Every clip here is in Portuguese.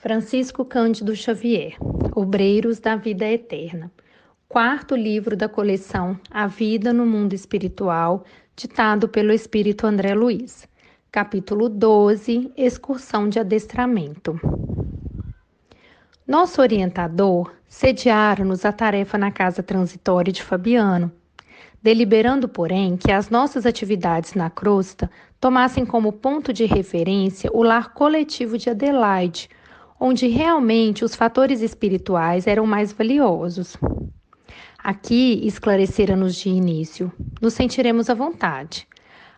Francisco Cândido Xavier, Obreiros da Vida Eterna. Quarto livro da coleção A Vida no Mundo Espiritual, ditado pelo Espírito André Luiz. Capítulo 12, Excursão de Adestramento. Nosso orientador sediara-nos a tarefa na casa transitória de Fabiano, deliberando, porém, que as nossas atividades na crosta tomassem como ponto de referência o lar coletivo de Adelaide, onde realmente os fatores espirituais eram mais valiosos. Aqui, esclarecera-nos de início, nos sentiremos à vontade.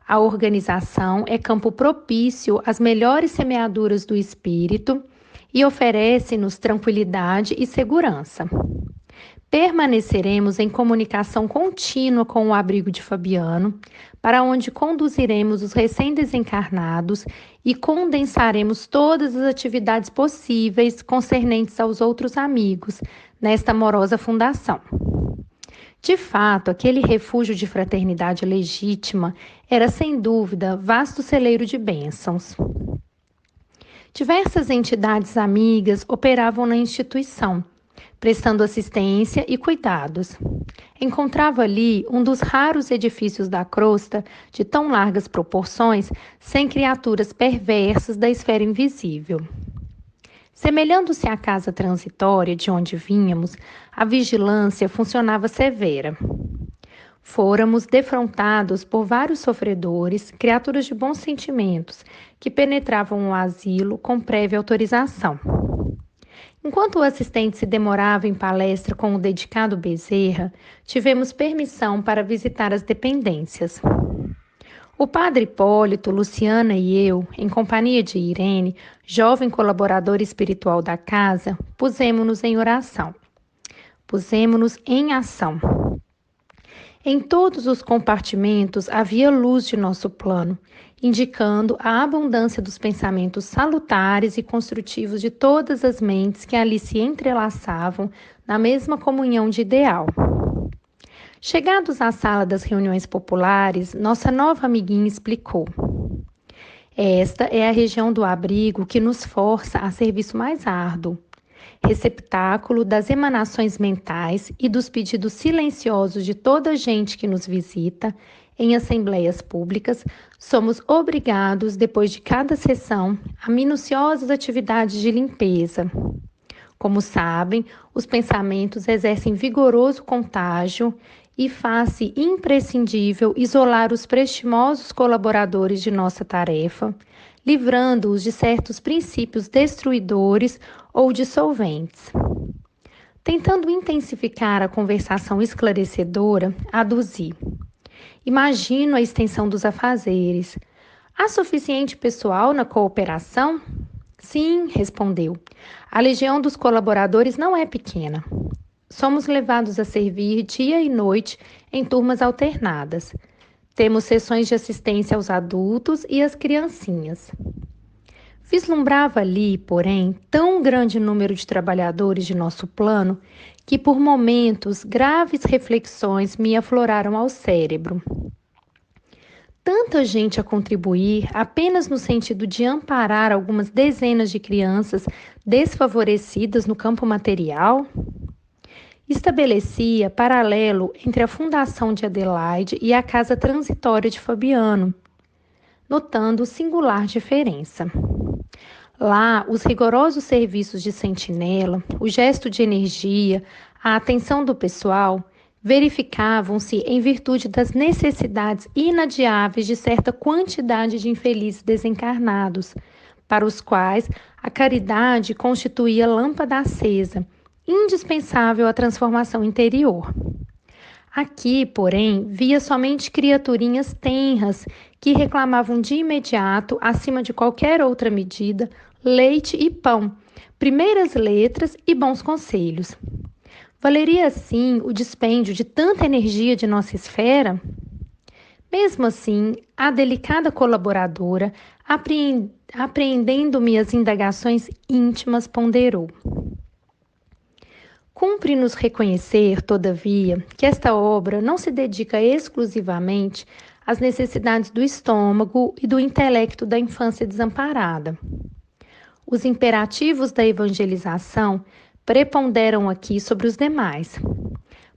A organização é campo propício às melhores semeaduras do espírito e oferece-nos tranquilidade e segurança. Permaneceremos em comunicação contínua com o abrigo de Fabiano, para onde conduziremos os recém-desencarnados e condensaremos todas as atividades possíveis concernentes aos outros amigos nesta amorosa fundação. De fato, aquele refúgio de fraternidade legítima era, sem dúvida, vasto celeiro de bênçãos. Diversas entidades amigas operavam na instituição, prestando assistência e cuidados. Encontrava ali um dos raros edifícios da crosta de tão largas proporções, sem criaturas perversas da esfera invisível. Semelhando-se à casa transitória de onde vínhamos, a vigilância funcionava severa. Fôramos defrontados por vários sofredores, criaturas de bons sentimentos, que penetravam o asilo com prévia autorização. Enquanto o assistente se demorava em palestra com o dedicado Bezerra, tivemos permissão para visitar as dependências. O padre Hipólito, Luciana e eu, em companhia de Irene, jovem colaboradora espiritual da casa, pusemo-nos em oração. Pusemo-nos em ação. Em todos os compartimentos havia luz de nosso plano, indicando a abundância dos pensamentos salutares e construtivos de todas as mentes que ali se entrelaçavam na mesma comunhão de ideal. Chegados à sala das reuniões populares, nossa nova amiguinha explicou. Esta é a região do abrigo que nos força a serviço mais árduo, receptáculo das emanações mentais e dos pedidos silenciosos de toda a gente que nos visita. Em assembleias públicas, somos obrigados, depois de cada sessão, a minuciosas atividades de limpeza. Como sabem, os pensamentos exercem vigoroso contágio e faz-se imprescindível isolar os prestimosos colaboradores de nossa tarefa, livrando-os de certos princípios destruidores ou dissolventes. Tentando intensificar a conversação esclarecedora, aduzi. Imagino a extensão dos afazeres. Há suficiente pessoal na cooperação? Sim, respondeu. A legião dos colaboradores não é pequena. Somos levados a servir dia e noite em turmas alternadas. Temos sessões de assistência aos adultos e às criancinhas. Vislumbrava ali, porém, tão grande número de trabalhadores de nosso plano que, por momentos, graves reflexões me afloraram ao cérebro. Tanta gente a contribuir apenas no sentido de amparar algumas dezenas de crianças desfavorecidas no campo material? Estabelecia paralelo entre a fundação de Adelaide e a casa transitória de Fabiano, notando singular diferença. Lá, os rigorosos serviços de sentinela, o gesto de energia, a atenção do pessoal verificavam-se em virtude das necessidades inadiáveis de certa quantidade de infelizes desencarnados, para os quais a caridade constituía lâmpada acesa, indispensável à transformação interior. Aqui, porém, via somente criaturinhas tenras que reclamavam de imediato, acima de qualquer outra medida, leite e pão, primeiras letras e bons conselhos. Valeria, assim, o dispêndio de tanta energia de nossa esfera? Mesmo assim, a delicada colaboradora, apreendendo-me as indagações íntimas, ponderou. Cumpre-nos reconhecer, todavia, que esta obra não se dedica exclusivamente às necessidades do estômago e do intelecto da infância desamparada. Os imperativos da evangelização preponderam aqui sobre os demais.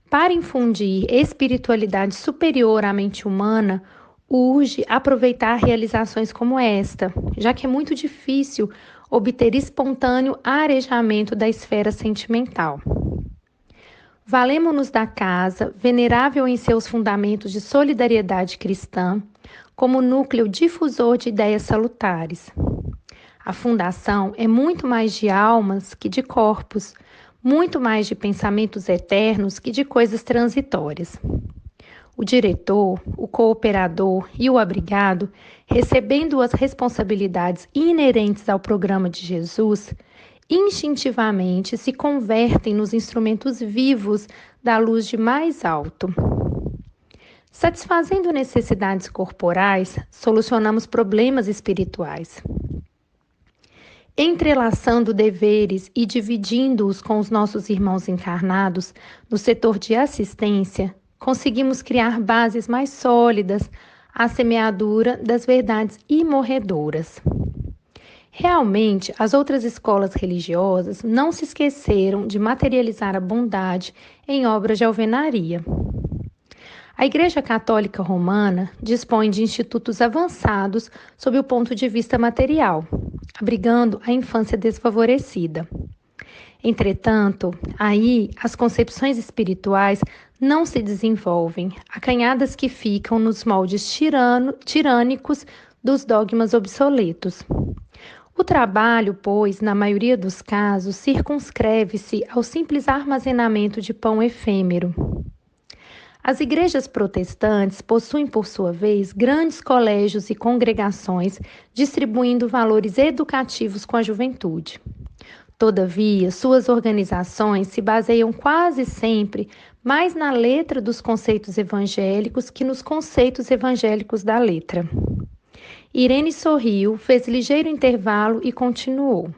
Para infundir espiritualidade superior à mente humana, urge aproveitar realizações como esta, já que é muito difícil obter espontâneo arejamento da esfera sentimental. Valemo-nos da casa, venerável em seus fundamentos de solidariedade cristã, como núcleo difusor de ideias salutares. A fundação é muito mais de almas que de corpos, muito mais de pensamentos eternos que de coisas transitórias. O diretor, o cooperador e o abrigado, recebendo as responsabilidades inerentes ao programa de Jesus, instintivamente se convertem nos instrumentos vivos da luz de mais alto. Satisfazendo necessidades corporais, solucionamos problemas espirituais. Entrelaçando deveres e dividindo-os com os nossos irmãos encarnados no setor de assistência, conseguimos criar bases mais sólidas à semeadura das verdades imorredoras. Realmente, as outras escolas religiosas não se esqueceram de materializar a bondade em obras de alvenaria. A Igreja Católica Romana dispõe de institutos avançados sob o ponto de vista material, abrigando a infância desfavorecida. Entretanto, aí as concepções espirituais não se desenvolvem, acanhadas que ficam nos moldes tirânicos dos dogmas obsoletos. O trabalho, pois, na maioria dos casos, circunscreve-se ao simples armazenamento de pão efêmero. As igrejas protestantes possuem, por sua vez, grandes colégios e congregações distribuindo valores educativos com a juventude. Todavia, suas organizações se baseiam quase sempre mais na letra dos conceitos evangélicos que nos conceitos evangélicos da letra. Irene sorriu, fez ligeiro intervalo e continuou.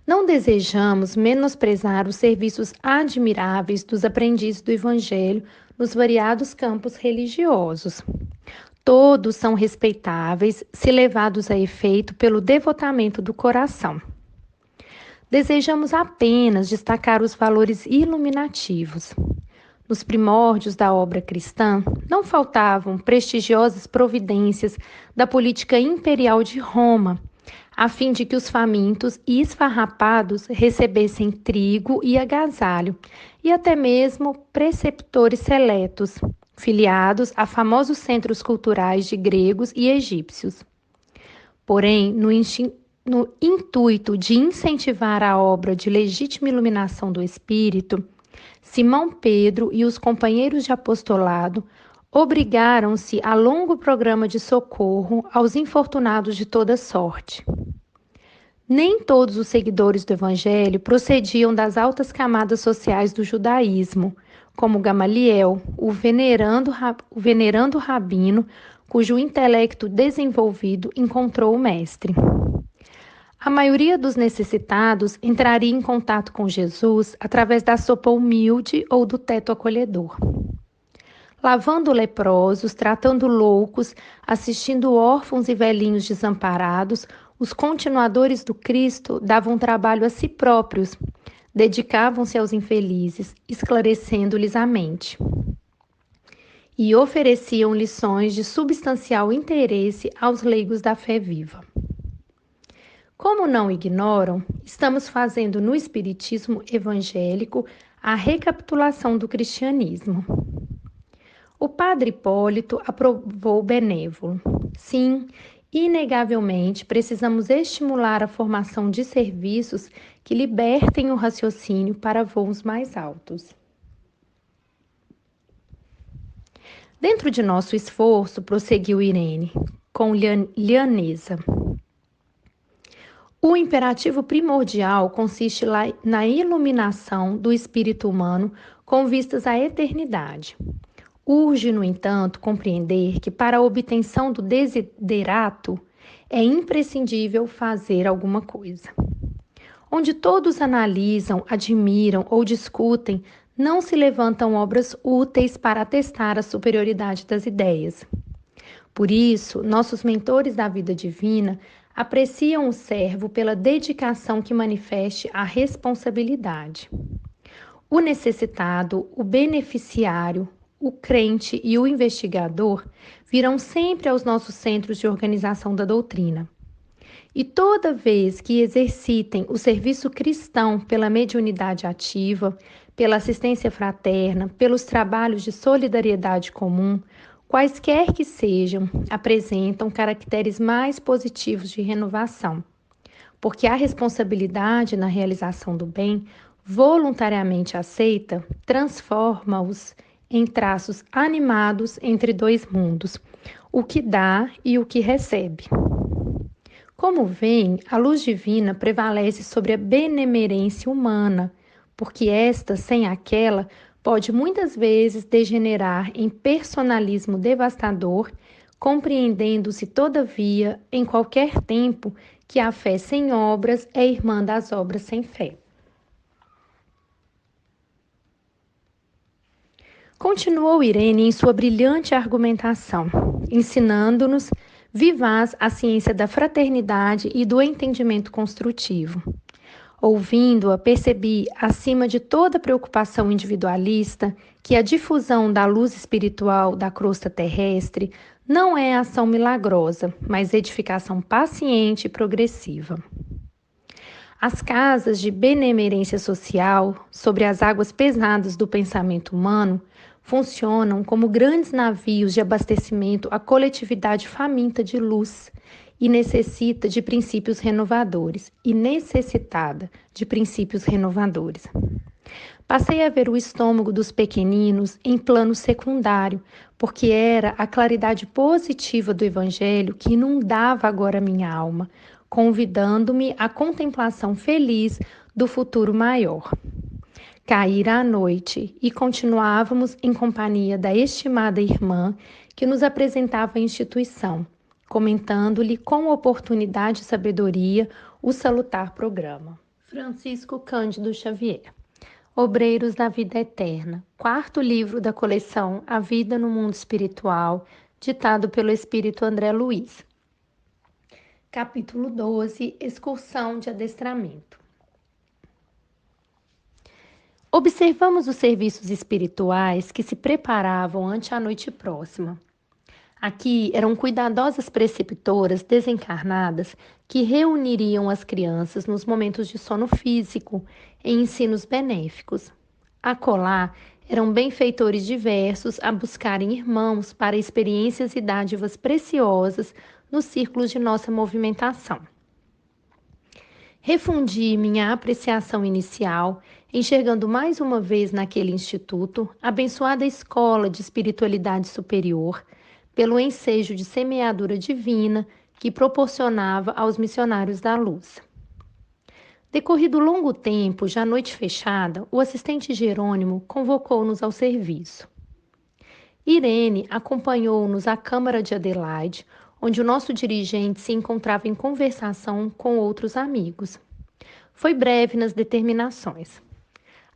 Não desejamos menosprezar os serviços admiráveis dos aprendizes do Evangelho nos variados campos religiosos. Todos são respeitáveis se levados a efeito pelo devotamento do coração. Desejamos apenas destacar os valores iluminativos. Nos primórdios da obra cristã, não faltavam prestigiosas providências da política imperial de Roma, a fim de que os famintos e esfarrapados recebessem trigo e agasalho, e até mesmo preceptores seletos, filiados a famosos centros culturais de gregos e egípcios. Porém, no intuito de incentivar a obra de legítima iluminação do Espírito, Simão Pedro e os companheiros de apostolado obrigaram-se a longo programa de socorro aos infortunados de toda sorte. Nem todos os seguidores do Evangelho procediam das altas camadas sociais do judaísmo, como Gamaliel, o venerando rabino, cujo intelecto desenvolvido encontrou o Mestre. A maioria dos necessitados entraria em contato com Jesus através da sopa humilde ou do teto acolhedor. Lavando leprosos, tratando loucos, assistindo órfãos e velhinhos desamparados, os continuadores do Cristo davam trabalho a si próprios, dedicavam-se aos infelizes, esclarecendo-lhes a mente. E ofereciam lições de substancial interesse aos leigos da fé viva. Como não ignoram, estamos fazendo no Espiritismo evangélico a recapitulação do cristianismo. O padre Hipólito aprovou benévolo. Sim, inegavelmente precisamos estimular a formação de serviços que libertem o raciocínio para voos mais altos. Dentro de nosso esforço, prosseguiu Irene, com lianeza. O imperativo primordial consiste na iluminação do espírito humano com vistas à eternidade. Urge, no entanto, compreender que para a obtenção do desiderato é imprescindível fazer alguma coisa. Onde todos analisam, admiram ou discutem, não se levantam obras úteis para atestar a superioridade das ideias. Por isso, nossos mentores da vida divina Apreciam o servo pela dedicação que manifeste à responsabilidade. O necessitado, o beneficiário, o crente e o investigador virão sempre aos nossos centros de organização da doutrina. E toda vez que exercitem o serviço cristão pela mediunidade ativa, pela assistência fraterna, pelos trabalhos de solidariedade comum, quaisquer que sejam, apresentam caracteres mais positivos de renovação, porque a responsabilidade na realização do bem, voluntariamente aceita, transforma-os em traços animados entre dois mundos, o que dá e o que recebe. Como vem, a luz divina prevalece sobre a benemerência humana, porque esta, sem aquela, pode muitas vezes degenerar em personalismo devastador, compreendendo-se, todavia, em qualquer tempo, que a fé sem obras é irmã das obras sem fé. Continuou Irene em sua brilhante argumentação, ensinando-nos vivaz a ciência da fraternidade e do entendimento construtivo. Ouvindo-a, percebi, acima de toda preocupação individualista, que a difusão da luz espiritual da crosta terrestre não é ação milagrosa, mas edificação paciente e progressiva. As casas de benemerência social, sobre as águas pesadas do pensamento humano, funcionam como grandes navios de abastecimento à coletividade faminta de luz e necessitada de princípios renovadores. Passei a ver o estômago dos pequeninos em plano secundário, porque era a claridade positiva do Evangelho que inundava agora minha alma, convidando-me à contemplação feliz do futuro maior. Caíra a noite e continuávamos em companhia da estimada irmã que nos apresentava a instituição, comentando-lhe com oportunidade e sabedoria o salutar programa. Francisco Cândido Xavier. Obreiros da Vida Eterna, 4º livro da coleção A Vida no Mundo Espiritual, ditado pelo Espírito André Luiz. Capítulo 12, Excursão de Adestramento. Observamos os serviços espirituais que se preparavam ante a noite próxima. Aqui eram cuidadosas preceptoras desencarnadas que reuniriam as crianças nos momentos de sono físico em ensinos benéficos. Acolá eram benfeitores diversos a buscarem irmãos para experiências e dádivas preciosas nos círculos de nossa movimentação. Refundi minha apreciação inicial, enxergando mais uma vez naquele instituto abençoada escola de espiritualidade superior, pelo ensejo de semeadura divina que proporcionava aos missionários da luz. Decorrido longo tempo, já noite fechada, o assistente Jerônimo convocou-nos ao serviço. Irene acompanhou-nos à Câmara de Adelaide, onde o nosso dirigente se encontrava em conversação com outros amigos. Foi breve nas determinações.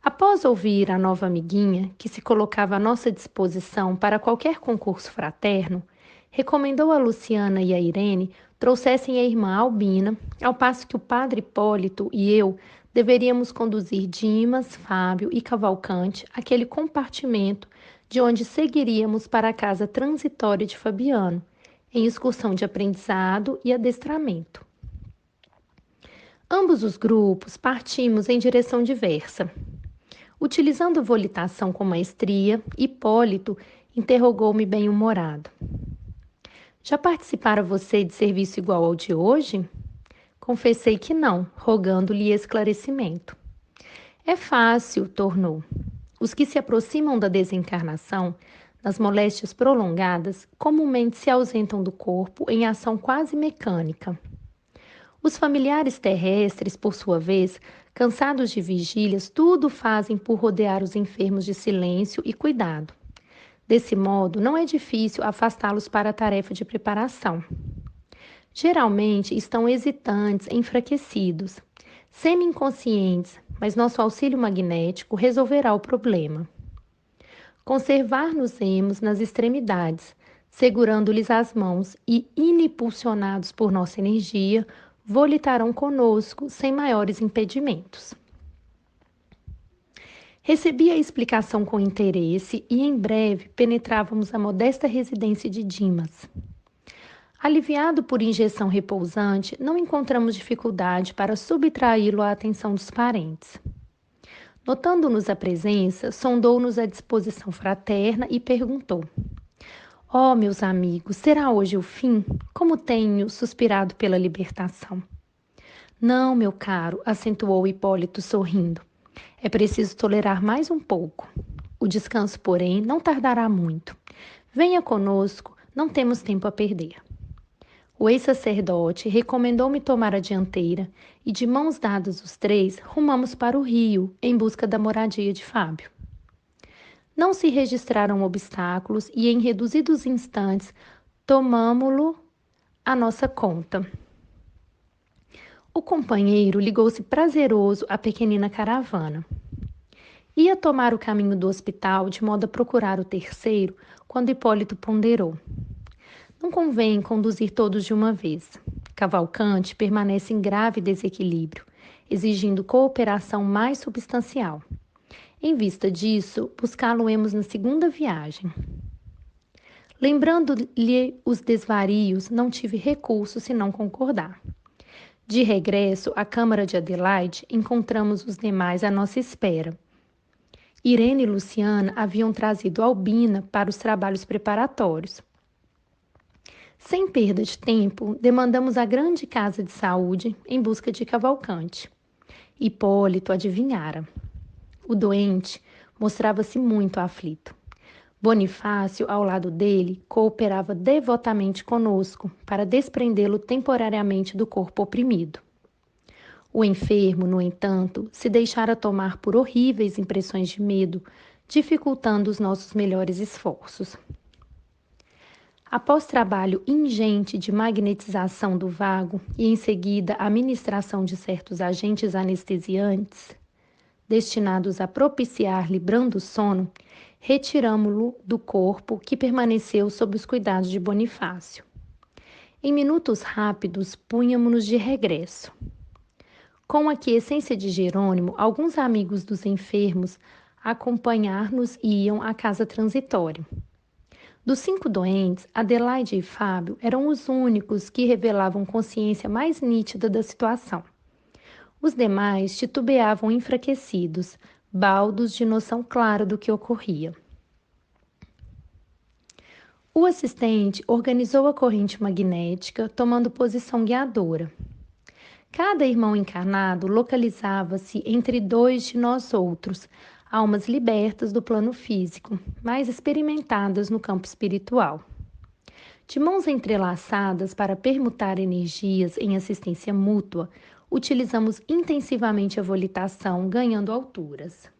Após ouvir a nova amiguinha, que se colocava à nossa disposição para qualquer concurso fraterno, recomendou a Luciana e a Irene trouxessem a irmã Albina, ao passo que o padre Hipólito e eu deveríamos conduzir Dimas, Fábio e Cavalcante àquele compartimento de onde seguiríamos para a casa transitória de Fabiano, em excursão de aprendizado e adestramento. Ambos os grupos partimos em direção diversa. Utilizando a volitação com maestria, Hipólito interrogou-me bem-humorado. Já participara você de serviço igual ao de hoje? Confessei que não, rogando-lhe esclarecimento. É fácil, tornou. Os que se aproximam da desencarnação, nas moléstias prolongadas, comumente se ausentam do corpo em ação quase mecânica. Os familiares terrestres, por sua vez, cansados de vigílias, tudo fazem por rodear os enfermos de silêncio e cuidado. Desse modo, não é difícil afastá-los para a tarefa de preparação. Geralmente estão hesitantes, enfraquecidos, semi-inconscientes, mas nosso auxílio magnético resolverá o problema. Conservar-nos-emos nas extremidades, Segurando-lhes as mãos e, inimpulsionados por nossa energia, volitarão conosco sem maiores impedimentos. Recebi a explicação com interesse e, em breve, penetrávamos a modesta residência de Dimas. Aliviado por injeção repousante, não encontramos dificuldade para subtraí-lo à atenção dos parentes. Notando-nos a presença, sondou-nos a disposição fraterna e perguntou: "Ó, meus amigos, será hoje o fim? Como tenho suspirado pela libertação." "Não, meu caro", acentuou Hipólito sorrindo. "É preciso tolerar mais um pouco. O descanso, porém, não tardará muito. Venha conosco, não temos tempo a perder." O ex-sacerdote recomendou-me tomar a dianteira e, de mãos dadas os três, rumamos para o rio em busca da moradia de Fábio. Não se registraram obstáculos e, em reduzidos instantes, tomamo-lo à nossa conta. O companheiro ligou-se prazeroso à pequenina caravana. Ia tomar o caminho do hospital de modo a procurar o terceiro, quando Hipólito ponderou: "Não convém conduzir todos de uma vez. Cavalcante permanece em grave desequilíbrio, exigindo cooperação mais substancial. Em vista disso, buscá-lo-emos na segunda viagem." Lembrando-lhe os desvarios, não tive recurso senão concordar. De regresso à Câmara de Adelaide, encontramos os demais à nossa espera. Irene e Luciana haviam trazido Albina para os trabalhos preparatórios. Sem perda de tempo, demandamos a grande casa de saúde em busca de Cavalcante. Hipólito adivinhara. O doente mostrava-se muito aflito. Bonifácio, ao lado dele, cooperava devotamente conosco para desprendê-lo temporariamente do corpo oprimido. O enfermo, no entanto, se deixara tomar por horríveis impressões de medo, dificultando os nossos melhores esforços. Após trabalho ingente de magnetização do vago e, em seguida, a administração de certos agentes anestesiantes, destinados a propiciar-lhe brando sono, retiramo-lo do corpo, que permaneceu sob os cuidados de Bonifácio. Em minutos rápidos, punhamo-nos de regresso. Com a quiescência de Jerônimo, alguns amigos dos enfermos acompanhar-nos iam à casa transitória. Dos 5 doentes, Adelaide e Fábio eram os únicos que revelavam consciência mais nítida da situação. Os demais titubeavam enfraquecidos, baldos de noção clara do que ocorria. O assistente organizou a corrente magnética, tomando posição guiadora. Cada irmão encarnado localizava-se entre 2 de nós outros, almas libertas do plano físico, mais experimentadas no campo espiritual. De mãos entrelaçadas para permutar energias em assistência mútua, utilizamos intensivamente a volitação, ganhando alturas.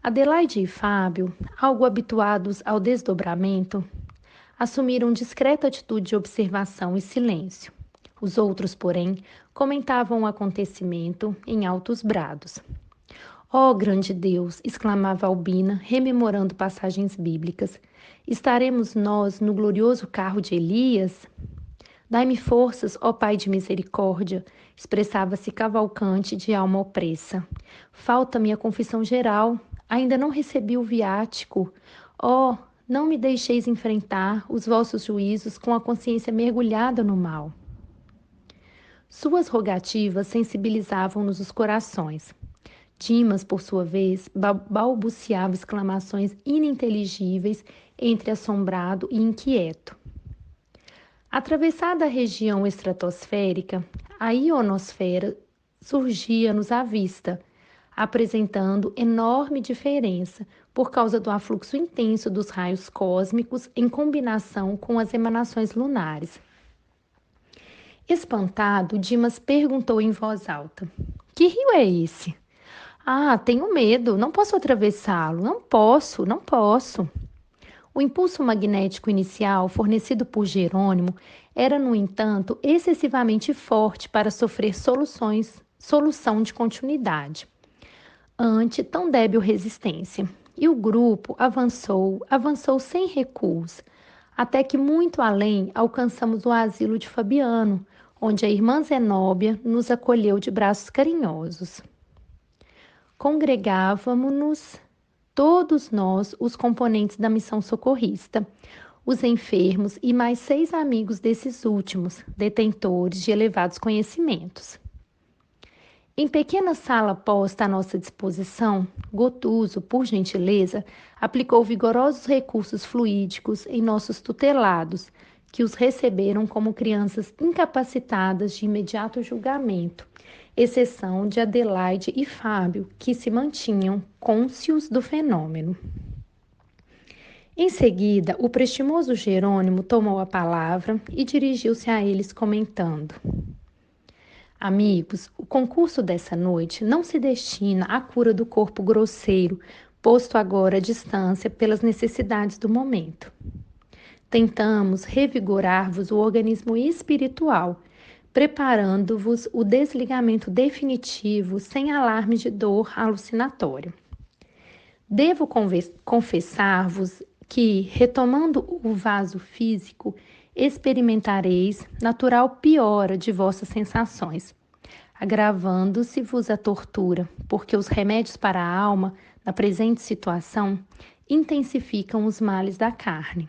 Adelaide e Fábio, algo habituados ao desdobramento, assumiram discreta atitude de observação e silêncio. Os outros, porém, comentavam o acontecimento em altos brados. "Ó grande Deus!" exclamava Albina, rememorando passagens bíblicas. "Estaremos nós no glorioso carro de Elias?" "Dai-me forças, ó Pai de misericórdia!" expressava-se Cavalcante de alma opressa. "Falta-me a confissão geral. Ainda não recebi o viático. Ó, não me deixeis enfrentar os vossos juízos com a consciência mergulhada no mal." Suas rogativas sensibilizavam-nos os corações. Dimas, por sua vez, balbuciava exclamações ininteligíveis entre assombrado e inquieto. Atravessada a região estratosférica, a ionosfera surgia-nos à vista, apresentando enorme diferença por causa do afluxo intenso dos raios cósmicos em combinação com as emanações lunares. Espantado, Dimas perguntou em voz alta: "Que rio é esse?" "Ah, tenho medo, não posso atravessá-lo, não posso." O impulso magnético inicial fornecido por Jerônimo era, no entanto, excessivamente forte para sofrer solução de continuidade ante tão débil resistência. E o grupo avançou sem recuos, até que muito além alcançamos o asilo de Fabiano, onde a irmã Zenóbia nos acolheu de braços carinhosos. Congregávamos todos nós, os componentes da missão socorrista, os enfermos e mais 6 amigos desses últimos, detentores de elevados conhecimentos. Em pequena sala posta à nossa disposição, Gotuso, por gentileza, aplicou vigorosos recursos fluídicos em nossos tutelados, que os receberam como crianças incapacitadas de imediato julgamento, exceção de Adelaide e Fábio, que se mantinham cônscios do fenômeno. Em seguida, o prestimoso Jerônimo tomou a palavra e dirigiu-se a eles comentando: Amigos, o concurso dessa noite não se destina à cura do corpo grosseiro, posto agora à distância pelas necessidades do momento. Tentamos revigorar-vos o organismo espiritual, preparando-vos o desligamento definitivo sem alarme de dor alucinatório. Devo confessar-vos que, retomando o vaso físico, experimentareis natural piora de vossas sensações, agravando-se-vos a tortura, porque os remédios para a alma, na presente situação, intensificam os males da carne.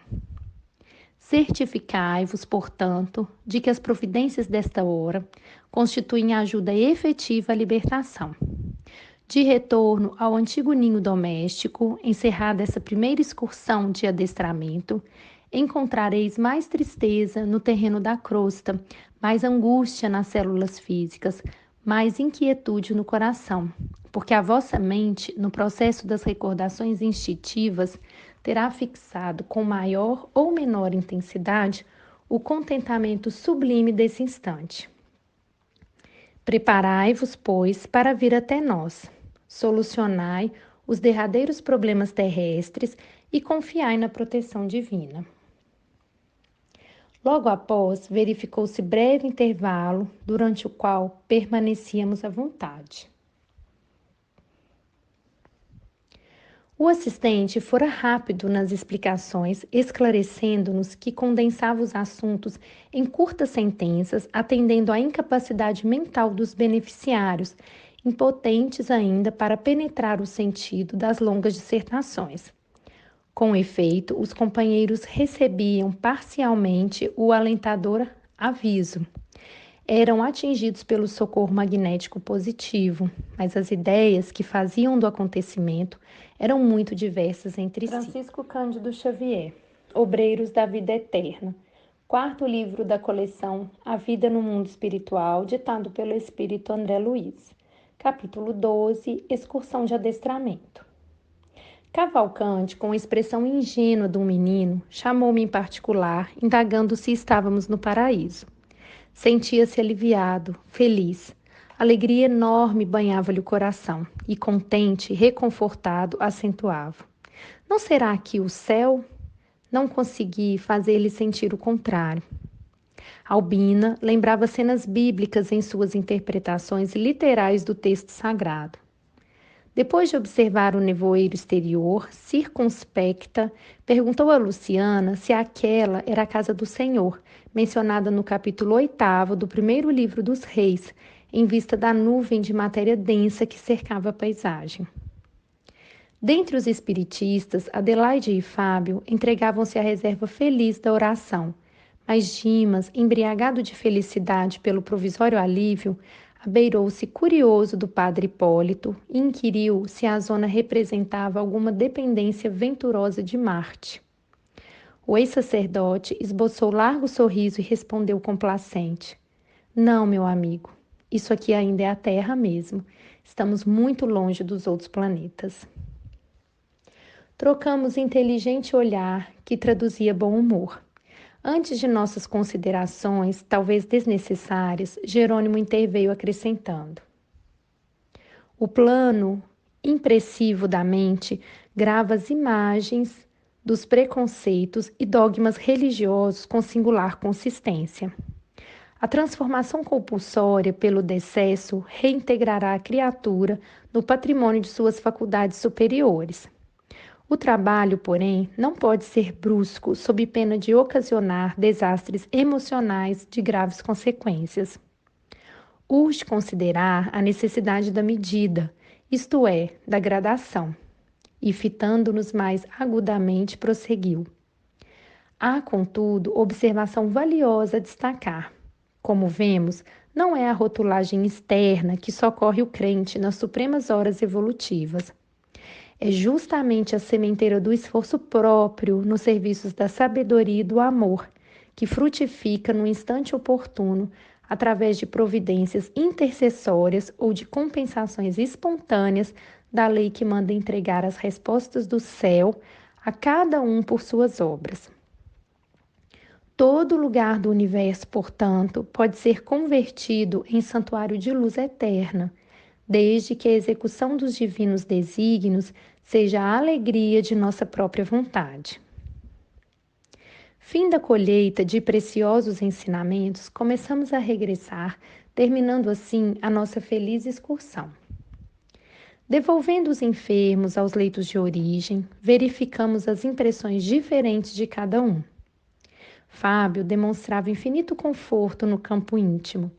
Certificai-vos, portanto, de que as providências desta hora constituem ajuda efetiva à libertação. De retorno ao antigo ninho doméstico, encerrada essa primeira excursão de adestramento, encontrareis mais tristeza no terreno da crosta, mais angústia nas células físicas, mais inquietude no coração, porque a vossa mente, no processo das recordações instintivas, terá fixado com maior ou menor intensidade o contentamento sublime desse instante. Preparai-vos, pois, para vir até nós. Solucionai os derradeiros problemas terrestres e confiai na proteção divina. Logo após, verificou-se breve intervalo, durante o qual permanecíamos à vontade. O assistente fora rápido nas explicações, esclarecendo-nos que condensava os assuntos em curtas sentenças, atendendo à incapacidade mental dos beneficiários, impotentes ainda para penetrar o sentido das longas dissertações. Com efeito, os companheiros recebiam parcialmente o alentador aviso. Eram atingidos pelo socorro magnético positivo, mas as ideias que faziam do acontecimento eram muito diversas entre si. Francisco Cândido Xavier, Obreiros da Vida Eterna, 4º livro da coleção A Vida no Mundo Espiritual, ditado pelo Espírito André Luiz. Capítulo 12, Excursão de Adestramento. Cavalcante, com a expressão ingênua de um menino, chamou-me em particular, indagando se estávamos no paraíso. Sentia-se aliviado, feliz. Alegria enorme banhava-lhe o coração e, contente, reconfortado, acentuava. Não será aqui o céu? Não consegui fazer-lhe sentir o contrário. Albina lembrava cenas bíblicas em suas interpretações literais do texto sagrado. Depois de observar o nevoeiro exterior, circunspecta, perguntou a Luciana se aquela era a casa do Senhor, mencionada no capítulo 8º do 1º livro dos Reis, em vista da nuvem de matéria densa que cercava a paisagem. Dentre os espiritistas, Adelaide e Fábio entregavam-se à reserva feliz da oração, mas Dimas, embriagado de felicidade pelo provisório alívio, abeirou-se curioso do padre Hipólito e inquiriu se a zona representava alguma dependência venturosa de Marte. O ex-sacerdote esboçou largo sorriso e respondeu complacente: Não, meu amigo, isso aqui ainda é a Terra mesmo. Estamos muito longe dos outros planetas. Trocamos inteligente olhar que traduzia bom humor. Antes de nossas considerações, talvez desnecessárias, Jerônimo interveio acrescentando: O plano impressivo da mente grava as imagens dos preconceitos e dogmas religiosos com singular consistência. A transformação compulsória pelo decesso reintegrará a criatura no patrimônio de suas faculdades superiores. O trabalho, porém, não pode ser brusco, sob pena de ocasionar desastres emocionais de graves consequências. Urge considerar a necessidade da medida, isto é, da gradação. E, fitando-nos mais agudamente, prosseguiu. Há, contudo, observação valiosa a destacar. Como vemos, não é a rotulagem externa que socorre o crente nas supremas horas evolutivas. É justamente a sementeira do esforço próprio nos serviços da sabedoria e do amor, que frutifica no instante oportuno, através de providências intercessórias ou de compensações espontâneas da lei que manda entregar as respostas do céu a cada um por suas obras. Todo lugar do universo, portanto, pode ser convertido em santuário de luz eterna, desde que a execução dos divinos desígnios seja a alegria de nossa própria vontade. Fim da colheita de preciosos ensinamentos, começamos a regressar, terminando assim a nossa feliz excursão. Devolvendo os enfermos aos leitos de origem, verificamos as impressões diferentes de cada um. Fábio demonstrava infinito conforto no campo íntimo.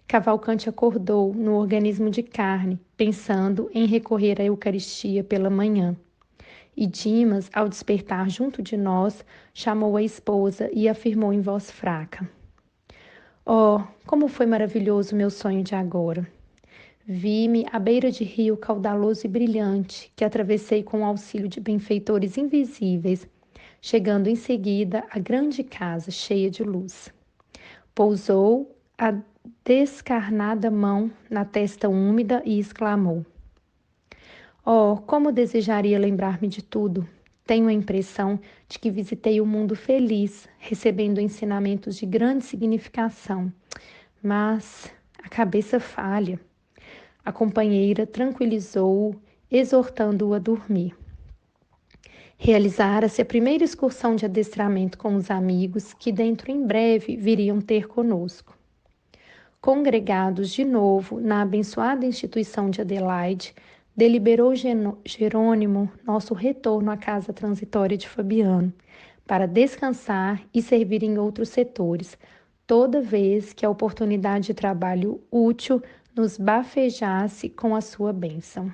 Cavalcante acordou no organismo de carne, pensando em recorrer à Eucaristia pela manhã. E Dimas, ao despertar junto de nós, chamou a esposa e afirmou em voz fraca: Oh, como foi maravilhoso meu sonho de agora! Vi-me à beira de rio caudaloso e brilhante, que atravessei com o auxílio de benfeitores invisíveis, chegando em seguida à grande casa cheia de luz. Pousou a descarnada mão na testa úmida e exclamou: Oh, como desejaria lembrar-me de tudo! Tenho a impressão de que visitei o mundo feliz, recebendo ensinamentos de grande significação. Mas a cabeça falha. A companheira tranquilizou-o, exortando-o a dormir. Realizara-se a primeira excursão de adestramento com os amigos que dentro em breve viriam ter conosco. Congregados de novo na abençoada instituição de Adelaide, deliberou Jerônimo nosso retorno à casa transitória de Fabiano, para descansar e servir em outros setores, toda vez que a oportunidade de trabalho útil nos bafejasse com a sua bênção.